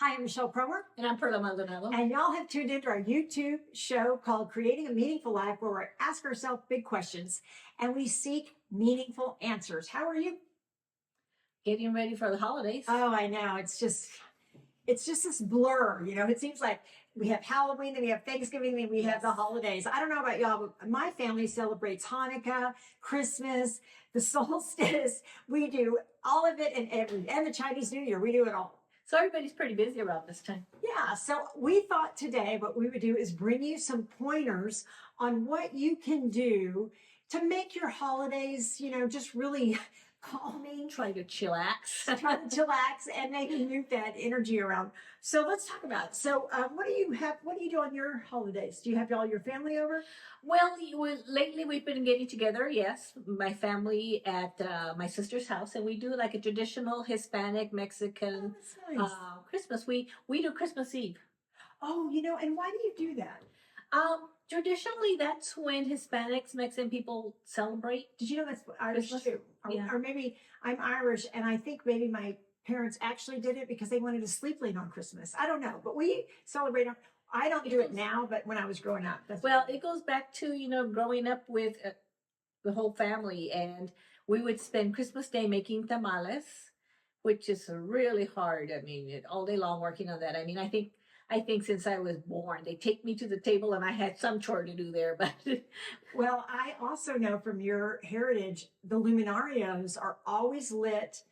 Hi, I'm Michelle Promer. And I'm Perla Maldonado. And y'all have tuned into our YouTube show called Creating a Meaningful Life, where we ask ourselves big questions and we seek meaningful answers. How are you? Getting ready for the holidays. Oh, I know. It's just this blur. It seems like we have Halloween, then we have Thanksgiving, then we have the holidays. I don't know about y'all, but my family celebrates Hanukkah, Christmas, the solstice. We do all of it, and the Chinese New Year. We do it all. So everybody's pretty busy around this time. Yeah, so we thought today what we would do is bring you some pointers on what you can do to make your holidays, just really calming. Try to chillax. Try to chillax and maybe move that energy around. So let's talk about it. So what do you have? What do you do on your holidays? Do you have all your family over? Well, lately we've been getting together, yes, my family at my sister's house, and we do like a traditional Hispanic, Mexican Nice. Christmas. We do Christmas Eve. Oh, and why do you do that? Traditionally, that's when Hispanics, Mexican people celebrate. Did you know that's Irish Christmas? too? Yeah. Or maybe I'm Irish, and I think maybe my parents actually did it because they wanted to sleep late on Christmas. I don't know, but we celebrate on. I don't do it now, but when I was growing up. Well, it goes back to, growing up with the whole family, and we would spend Christmas Day making tamales, which is really hard. I mean, all day long working on that. I mean, I think since I was born, they take me to the table and I had some chore to do there, but. Well, I also know from your heritage, the luminarias are always lit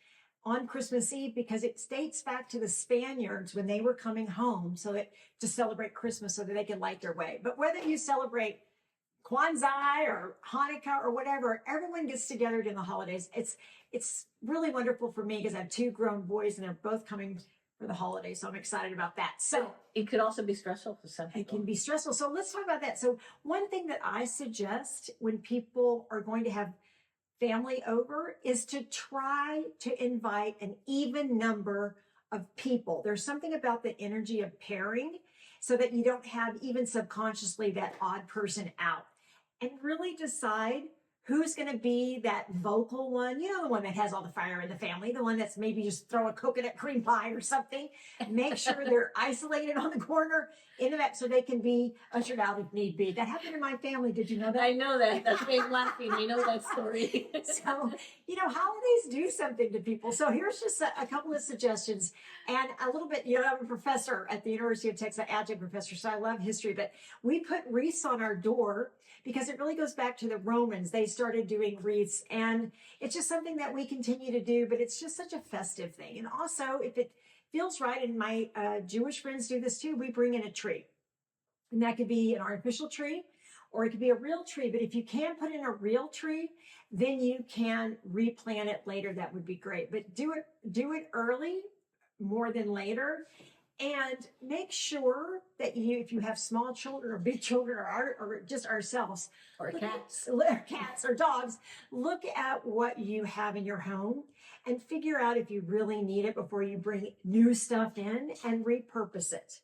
on Christmas Eve because it dates back to the Spaniards when they were coming home to celebrate Christmas so that they could light their way. But whether you celebrate Kwanzaa or Hanukkah or whatever, everyone gets together during the holidays. It's really wonderful for me because I have two grown boys and they're both coming for the holidays, so I'm excited about that. So it could also be stressful for some people. It can be stressful. So let's talk about that. So one thing that I suggest when people are going to have family over is to try to invite an even number of people. There's something about the energy of pairing so that you don't have even subconsciously that odd person out, and really decide who's going to be that vocal one, the one that has all the fire in the family, the one that's maybe just throw a coconut cream pie or something. Make sure they're isolated on the corner in the back so they can be ushered out if need be. That happened in my family. Did you know that? I know that. That's why I'm laughing. I know that story. So, holidays do something to people. So here's just a couple of suggestions and a little bit, I'm a professor at the University of Texas, adjunct professor, so I love history, but we put wreaths on our door because it really goes back to the Romans. They started doing wreaths, and it's just something that we continue to do, but it's just such a festive thing. And also, if it feels right, and my Jewish friends do this too, we bring in a tree. And that could be an artificial tree, or it could be a real tree. But if you can put in a real tree, then you can replant it later. That would be great. But do it early more than later. And make sure that if you have small children or big children or just ourselves, or cats or dogs, look at what you have in your home and figure out if you really need it before you bring new stuff in, and repurpose it.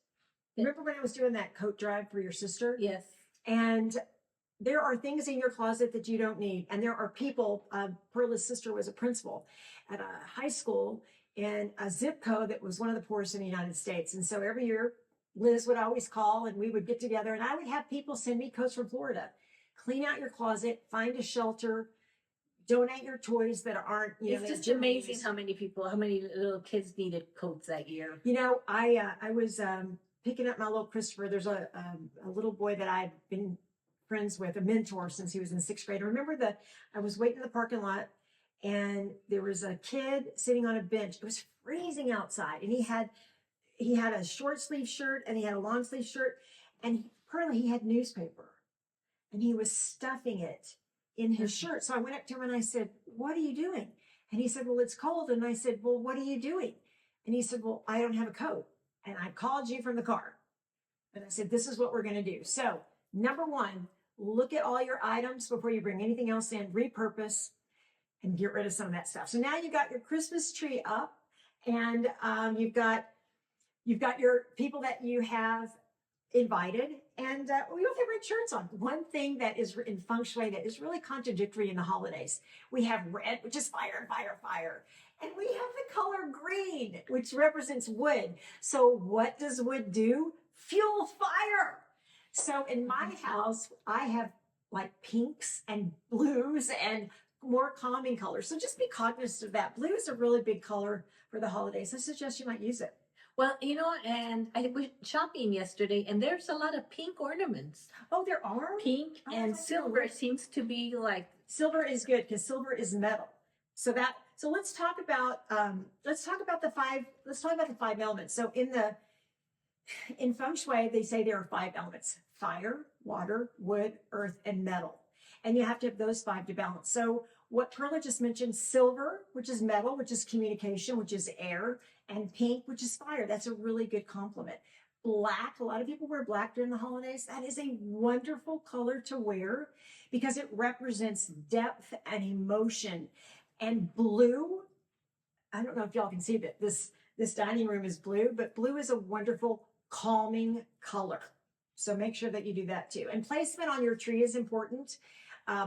Remember when I was doing that coat drive for your sister? Yes. And there are things in your closet that you don't need. And there are people, Perla's sister was a principal at a high school in a zip code that was one of the poorest in the United States. And so every year, Liz would always call and we would get together, and I would have people send me coats from Florida. Clean out your closet, find a shelter, donate your toys that aren't, it's just amazing how many little kids needed coats that year. I was picking up my little Christopher. There's a little boy that I've been friends with, a mentor since he was in sixth grade. I remember I was waiting in the parking lot, and there was a kid sitting on a bench. It was freezing outside, and he had a short sleeve shirt and he had a long sleeve shirt, and he had newspaper, and he was stuffing it in his shirt. So I went up to him and I said, "What are you doing?" And he said, "Well, it's cold." And I said, "Well, what are you doing?" And he said, "Well, I don't have a coat, and I called you from the car." And I said, "This is what we're going to do." So number one, look at all your items before you bring anything else in, repurpose, and get rid of some of that stuff. So now you've got your Christmas tree up, and you've got your people that you have invited, and we both have red shirts on. One thing that is in Feng Shui that is really contradictory in the holidays, we have red, which is fire, fire, fire. And we have the color green, which represents wood. So what does wood do? Fuel fire. So in my house, I have like pinks and blues and more calming colors. So just be cognizant of that. Blue is a really big color for the holidays. I suggest you might use it. Well, and I was shopping yesterday, and there's a lot of pink ornaments. Oh, there are? Pink and silver seems to be like. Silver is good because silver is metal. So let's talk about the five elements. So in Feng Shui, they say there are 5 elements: fire, water, wood, earth, and metal. And you have to have those 5 to balance. So what Perla just mentioned, silver, which is metal, which is communication, which is air, and pink, which is fire. That's a really good complement. Black, a lot of people wear black during the holidays. That is a wonderful color to wear because it represents depth and emotion. And blue, I don't know if y'all can see that this dining room is blue, but blue is a wonderful calming color. So make sure that you do that too. And placement on your tree is important.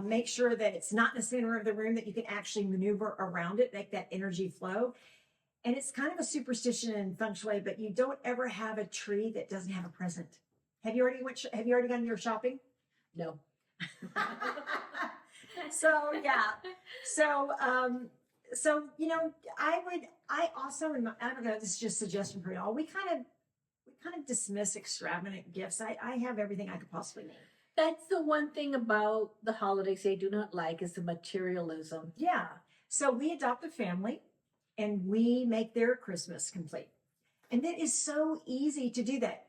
Make sure that it's not in the center of the room, that you can actually maneuver around it, make that energy flow. And it's kind of a superstition in Feng Shui, but you don't ever have a tree that doesn't have a present. Have you already gone your shopping? No. So yeah. So I also, I don't know, this is just a suggestion for y'all. We kind of dismiss extravagant gifts. I have everything I could possibly need. That's the one thing about the holidays they do not like, is the materialism. Yeah. So we adopt a family and we make their Christmas complete. And it is so easy to do that.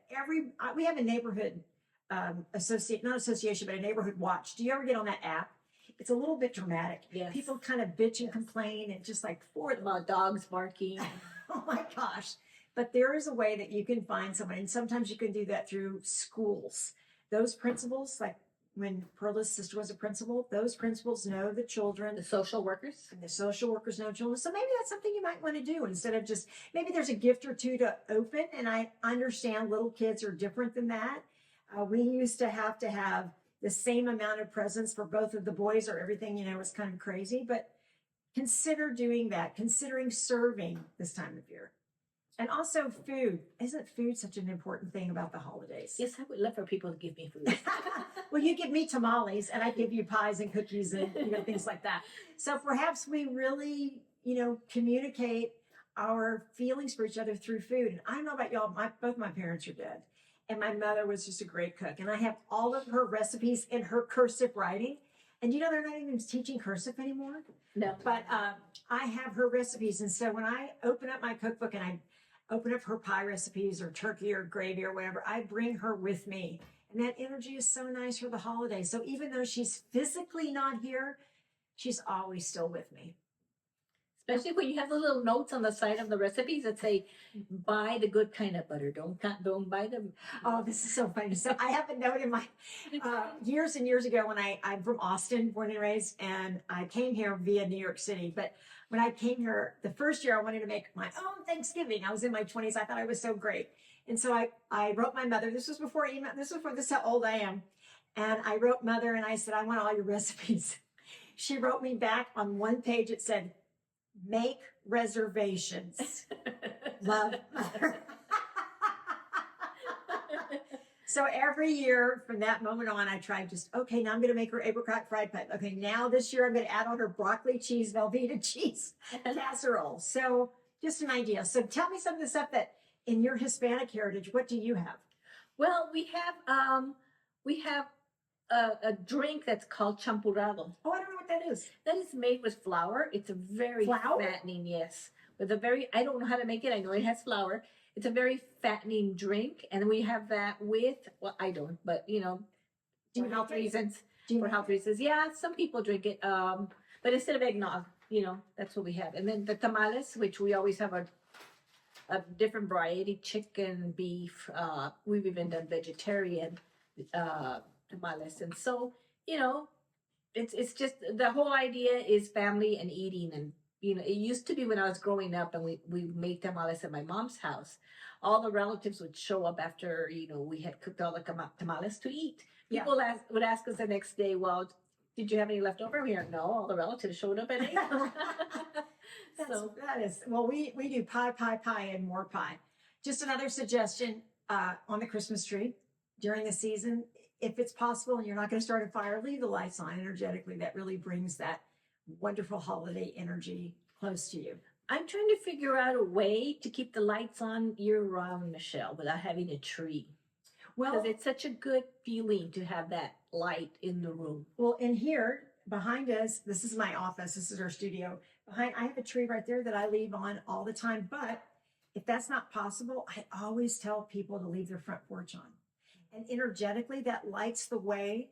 We have a neighborhood not association, but a neighborhood watch. Do you ever get on that app? It's a little bit dramatic. Yes. People kind of bitch and complain and just like about dogs barking. Oh my gosh. But there is a way that you can find someone. And sometimes you can do that through schools. Those principals, like when Perla's sister was a principal, those principals know the children. The social workers. And the social workers know children. So maybe that's something you might want to do instead of just, maybe there's a gift or two to open. And I understand little kids are different than that. We used to have the same amount of presents for both of the boys, or everything, was kind of crazy. But consider doing that, considering serving this time of year. And also food. Isn't food such an important thing about the holidays? Yes, I would love for people to give me food. Well, you give me tamales and I give you pies and cookies and things like that. So perhaps we really, communicate our feelings for each other through food. And I don't know about y'all, both my parents are dead. And my mother was just a great cook. And I have all of her recipes in her cursive writing. And they're not even teaching cursive anymore. No. But I have her recipes. And so when I open up my cookbook and I open up her pie recipes or turkey or gravy or whatever, I bring her with me. And that energy is so nice for the holidays. So even though she's physically not here, she's always still with me. Especially when you have the little notes on the side of the recipes that say, buy the good kind of butter. Don't buy them. Oh, this is so funny. So I have a note in my, years and years ago when I'm from Austin, born and raised, and I came here via New York City. But when I came here, the first year I wanted to make my own Thanksgiving. I was in my 20s. I thought I was so great. And so I wrote my mother, this was before email, this is how old I am. And I wrote mother and I said, I want all your recipes. She wrote me back on one page. It said, make reservations. Love, mother. So every year from that moment on, I tried okay, now I'm going to make her apricot fried pie. Okay, now this year I'm going to add on her broccoli cheese, Velveeta cheese casserole. So just an idea. So tell me some of the stuff that in your Hispanic heritage, what do you have? Well, we have a drink that's called champurrado. Oh, I don't know what that is. That is made with flour. It's a very fattening, yes. I don't know how to make it. I know it has flour. It's a very fattening drink. And we have that with, well, I don't, but for health reasons. Yeah, some people drink it. But instead of eggnog, that's what we have. And then the tamales, which we always have a different variety, chicken, beef. We've even done vegetarian tamales. And so, it's just, the whole idea is family and eating and you know, it used to be when I was growing up and we made tamales at my mom's house, all the relatives would show up after, you know, we had cooked all the tamales to eat. Yeah. People would ask us the next day, well, did you have any left over? We are, no, all the relatives showed up and ate. That is, well, we do pie, and more pie. Just another suggestion on the Christmas tree during the season, if it's possible and you're not going to start a fire, leave the lights on energetically. That really brings that wonderful holiday energy close to you. I'm trying to figure out a way to keep the lights on year round, Michelle, without having a tree. Well, because it's such a good feeling to have that light in the room. Well, in here behind us, this is my office. This is our studio. I have a tree right there that I leave on all the time. But if that's not possible, I always tell people to leave their front porch on. And energetically, that lights the way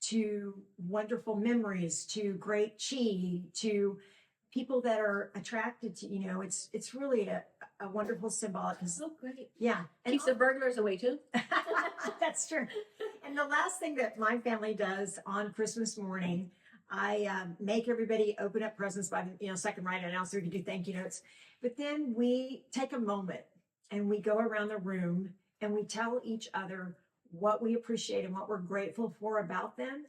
to wonderful memories, to great chi, to people that are attracted to, you know, it's really a wonderful symbolic. Oh, great. Yeah. And keeps the burglars away too. That's true. And the last thing that my family does on Christmas morning, I make everybody open up presents by, you know, second right and so we can do thank you notes. But then we take a moment and we go around the room and we tell each other what we appreciate and what we're grateful for about them.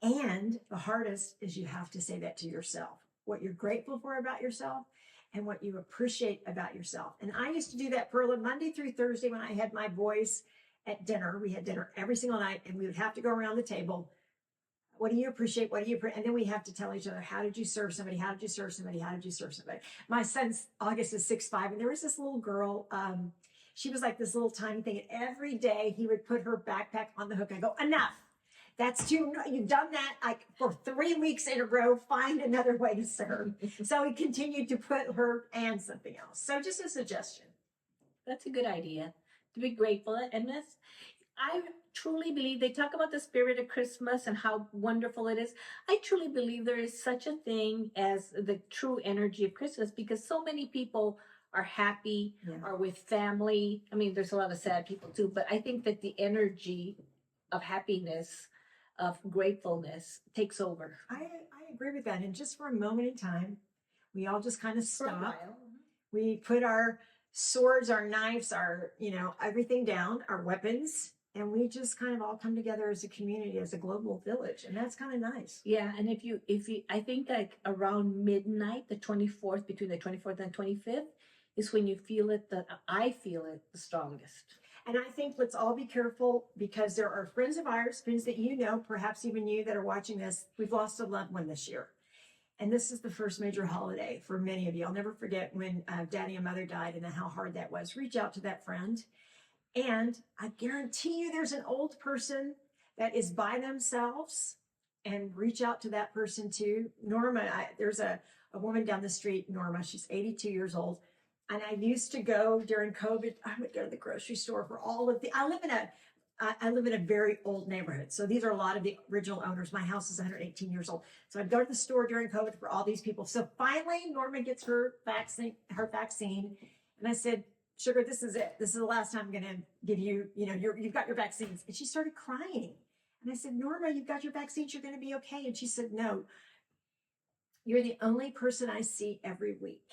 And the hardest is you have to say that to yourself, what you're grateful for about yourself and what you appreciate about yourself. And I used to do that, Perla, Monday through Thursday when I had my boys at dinner. We had dinner every single night and we would have to go around the table. What do you appreciate? What do you appreciate? And then we have to tell each other, how did you serve somebody? How did you serve somebody? How did you serve somebody? My son's August is 6'5", and there was this little girl. She was like this little tiny thing. And every day he would put her backpack on the hook. I go, enough. That's too, you've done that like for 3 weeks in a row. Find another way to serve. So he continued to put her and something else. So just a suggestion. That's a good idea, to be grateful. And this, I truly believe, they talk about the spirit of Christmas and how wonderful it is. I truly believe there is such a thing as the true energy of Christmas, because so many people are happy, are with family. I mean, there's a lot of sad people too, but I think that the energy of happiness, of gratefulness takes over. I agree with that. And just for a moment in time, we all just kind of stop. We put our swords, our knives, our, you know, everything down, our weapons, and we just kind of all come together as a community, as a global village. And that's kind of nice. Yeah. And if you, I think like around midnight, the 24th, between the 24th and 25th is when you feel it, I feel it the strongest. And I think let's all be careful, because there are friends of ours, friends that you know, perhaps even you that are watching this, we've lost a loved one this year. And this is the first major holiday for many of you. I'll never forget when daddy and mother died and how hard that was. Reach out to that friend. And I guarantee you there's an old person that is by themselves, and reach out to that person too. Norma, there's a woman down the street, Norma, she's 82 years old. And I used to go during COVID, I would go to the grocery store for all of I live in a very old neighborhood. So these are a lot of the original owners. My house is 118 years old. So I'd go to the store during COVID for all these people. So finally, Norma gets her vaccine. And I said, sugar, this is it. This is the last time I'm going to give you, you know, you've got your vaccines. And she started crying. And I said, Norma, you've got your vaccines. You're going to be okay. And she said, no, you're the only person I see every week.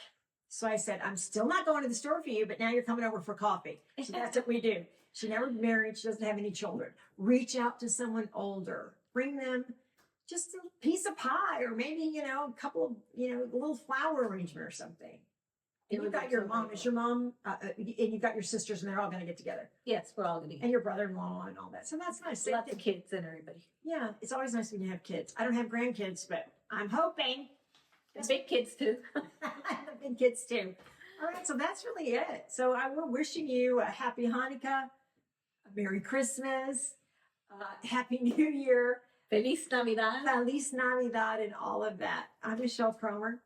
So I said, I'm still not going to the store for you, but now you're coming over for coffee. So that's what we do. She never married. She doesn't have any children. Reach out to someone older. Bring them just a piece of pie, or maybe, you know, a couple of, you know, a little flower arrangement or something. And you've got your mom. Is your mom, and you've got your sisters, and they're all going to get together. Yes, we're all going to get. And your brother-in-law and all that. So that's nice. Lots of kids and everybody. Yeah, it's always nice when you have kids. I don't have grandkids, but I'm hoping. The big kids too. The big kids too. All right, so that's really it. So we're wishing you a happy Hanukkah, a Merry Christmas, Happy New Year, Feliz Navidad, Feliz Navidad, and all of that. I'm Michelle Cromer.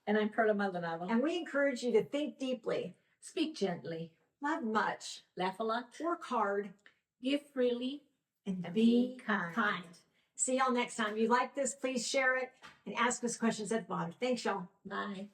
And I'm Perla Maldonado. And we encourage you to think deeply, speak gently, love much, laugh a lot, work hard, give freely, and be kind. See y'all next time. If you like this, please share it and ask us questions at the bottom. Thanks, y'all. Bye.